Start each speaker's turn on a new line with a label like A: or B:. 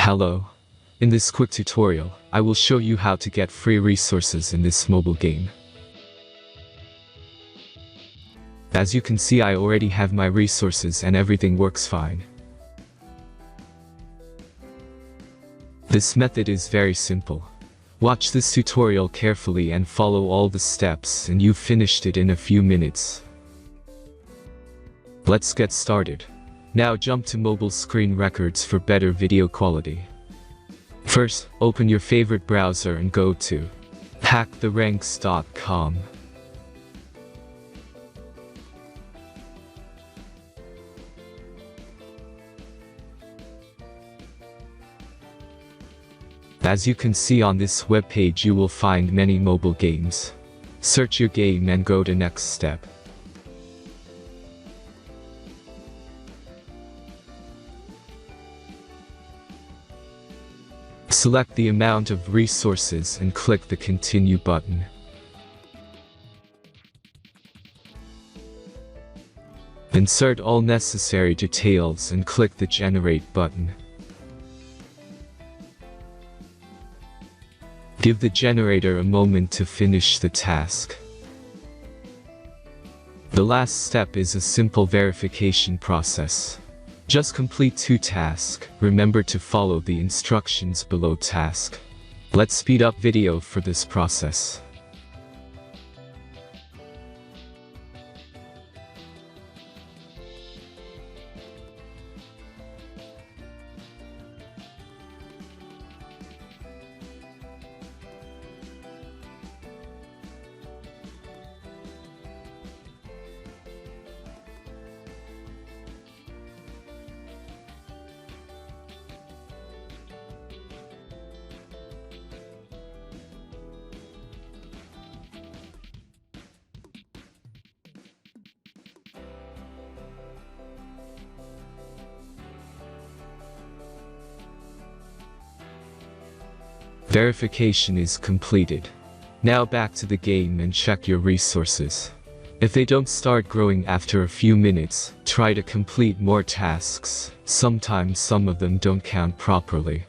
A: Hello. In this quick tutorial, I will show you how to get free resources in this mobile game. As you can see, I already have my resources and everything works fine. This method is very simple. Watch this tutorial carefully and follow all the steps and you've finished it in a few minutes. Let's get started. Now jump to mobile screen records for better video quality. First, open your favorite browser and go to hacktheranks.com. As you can see on this webpage, you will find many mobile games. Search your game and go to next step. Select the amount of resources and click the Continue button. Insert all necessary details and click the Generate button. Give the generator a moment to finish the task. The last step is a simple verification process. Just complete 2 tasks. Remember to follow the instructions below task. Let's speed up video for this process. Verification is completed. Now back to the game and check your resources. If they don't start growing after a few minutes, try to complete more tasks. Sometimes some of them don't count properly.